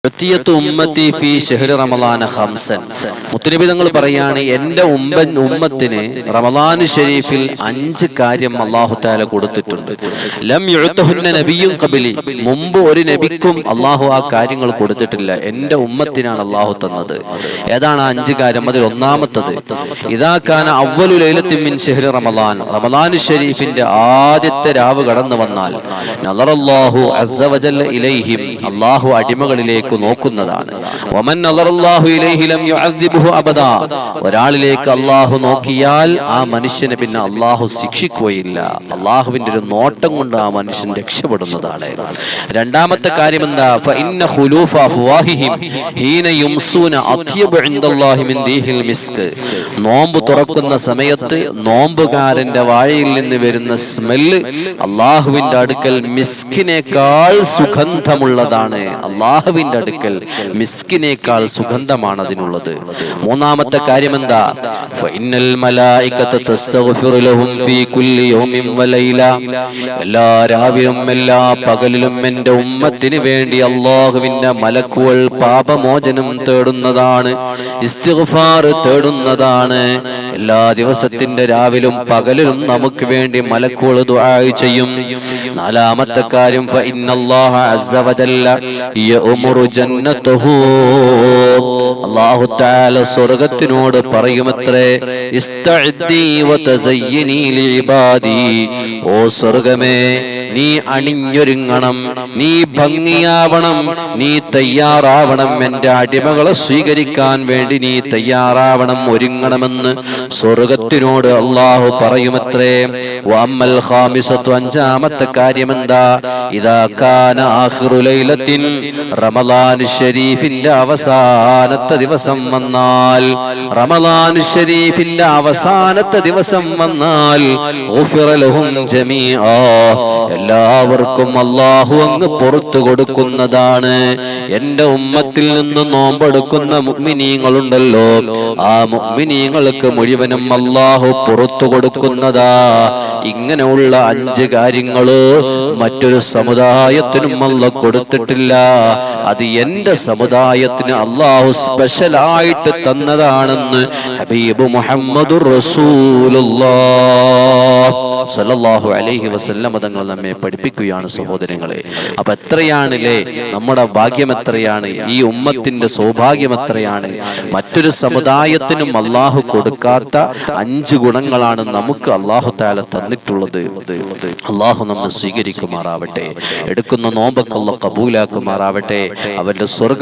ഉമ്മത്തി ഫീ ശഹ്രി റമളാന ഖംസൻ. മുത്തനബി തങ്ങൾ പറയാണ്, എൻ്റെ ഉമ്മത്തിന് റമളാൻ ഷരീഫിൽ 5 കാര്യം അല്ലാഹു തആല കൊടുത്തിട്ടുണ്ട്. ലം യുഅതഹുന്ന നബിയ്യുൻ ഖബലി, മുമ്പ് ഒരു നബിക്കും അല്ലാഹു ആ കാര്യങ്ങൾ കൊടുത്തിട്ടില്ല. എൻ്റെ ഉമ്മത്തിനാണ് അല്ലാഹു തന്നത്. ഏതാണ് 5 കാര്യം? അതിൽ ഒന്നാമത്തത്, ഇദാ കാന അവ്വലു ലൈലത്തിൻ മിൻ ശഹ്രി റമളാൻ, റമളാൻ ഷരീഫിന്റെ ആദ്യത്തെ രാവ് കടന്നു വന്നാൽ നളറല്ലാഹു അസ്സ വജല്ല ഇലൈഹിം, അല്ലാഹു അടിമകളിലേക്ക് നോക്കുന്നതാണ്. വമൻ നളറല്ലാഹു ഇലൈഹി ലം യുഅദ്ദിബുഹു അബദാ, ഒരാളിലേക്ക് അല്ലാഹു നോക്കിയാൽ ആ മനുഷ്യനെ പിന്നെ അല്ലാഹു ശിക്ഷിക്കുകയില്ല. അല്ലാഹുവിന്റെ ഒരു നോട്ടം കൊണ്ട് ആ മനുഷ്യൻ രക്ഷപ്പെടുന്നതാണ്. രണ്ടാമത്തെ കാര്യം എന്താ? ഫഇന്ന ഖുലൂഫ അഫ്വാഹിഹിം ഹീന യുംസൂന അത്യബു ഇൻദല്ലാഹി മിൻ റീഹിൽ മിസ്ക്, നോമ്പ് തുറക്കുന്ന സമയത്ത് നോമ്പുകാരന്റെ വായിൽ നിന്ന് വരുന്ന സ്മെല്ല് അല്ലാഹുവിന്റെ അടുക്കൽ മിസ്കിനേക്കാൾ സുഗന്ധമുള്ളതാണ്. അല്ലാഹുവിന്റെ അടുക്കൽ മിസ്കിനേക്കാൾ സുഗന്ധമാണ് അതിനുള്ളത്. മൂന്നാമത്തെ കാര്യം എന്താ? ഫഇന്നൽ മലായികത തസ്തഗ്ഫിറു ലഹും ഫീ കുല്ലി യൗമിൻ വലൈല, എല്ലാ രാവിലും എല്ലാ പകലിലും എൻ്റെ ഉമ്മത്തിന് വേണ്ടി അല്ലാഹുവിന്റെ മലക്കുകൾ പാപമോചനം തേടുന്നതാണ്, ഇസ്തിഗ്ഫാർ തേടുന്നതാണ്. എല്ലാ ദിവസത്തിന്റെ രാവിലും പകലിലും നമുക്ക് വേണ്ടി മലക്കുകൾ ദുആ ചെയ്യും. നാലാമത്തെ കാര്യം, ഫഇന്നല്ലാഹ അസ്സ വജല്ല യഅ്മുറു ജന്നതഹു, അല്ലാഹു തആല സ്വർഗ്ഗത്തിനോട് പറയുമത്രേ, ഇസ്തഅദ്ദി വതസയ്യിനി ലിഇബാദി, ഓ സ്വർഗ്ഗമേ നീ അണിഞ്ഞൊരുങ്ങണം, നീ ഭംഗിയാവണം, നീ തയ്യാറാവണം, എൻ്റെ അടിമകളെ സ്വീകരിക്കാൻ വേണ്ടി നീ തയ്യാറാവണം, ഒരുങ്ങണമെന്ന് സ്വർഗ്ഗത്തിനോട് അല്ലാഹു പറയുമത്രേ. വഅമ്മൽ ഖാമിസത്തു, അഞ്ചാമത്തെ കാര്യം എന്താ? ഇദാ കാന ആഖിറു ലൈലത്തിൻ, റമളാൻ ഷരീഫിന്റെ അവസാനത്തെ ദിവസം വന്നാൽ, റമളാൻ ഷരീഫിന്റെ അവസാനത്തെ ദിവസം വന്നാൽ ഗുഫിറ ലഹും ജമീആ, എല്ലാവർക്കും അല്ലാഹു അങ്ങ് പുറത്തു കൊടുക്കുന്നതാണ്. എൻ്റെ ഉമ്മത്തിൽ നിന്ന് നോമ്പെടുക്കുന്ന മുഅ്മിനീങ്ങളുണ്ടല്ലോ, ആ മുഅ്മിനീങ്ങൾക്ക് മുഴുവനും അല്ലാഹു പുറത്തു കൊടുക്കുന്നതാ. ഇങ്ങനെയുള്ള 5 കാര്യങ്ങള് മറ്റൊരു സമുദായത്തിനും അല്ലാഹു കൊടുത്തിട്ടില്ല. അത് എൻ്റെ സമുദായത്തിന് അല്ലാഹു സ്പെഷ്യലായിട്ട് തന്നതാണെന്ന് ഹബീബ് മുഹമ്മദുർ റസൂലുള്ളാഹ് സ്വല്ലല്ലാഹു അലൈഹി വസല്ലം തങ്ങൾ നമ്മെ പഠിപ്പിക്കുകയാണ് സഹോദരങ്ങളെ. അപ്പൊ എത്രയാണല്ലേ നമ്മുടെ ഭാഗ്യം, എത്രയാണ് ഈ ഉമ്മത്തിന്റെ സൗഭാഗ്യം, എത്രയാണ്. മറ്റൊരു സമുദായത്തിനും അല്ലാഹു കൊടുക്കാത്ത 5 ഗുണങ്ങളാണ് നമുക്ക് അല്ലാഹു തആല തന്നിട്ടുള്ളത്. അല്ലാഹു നമ്മെ സ്വീകരിക്കുമാറാവട്ടെ, എടുക്കുന്ന നോമ്പൊക്കെ അല്ലാഹു കബൂലാക്കുമാറാവട്ടെ, അവന്റെ സ്വർഗ്ഗം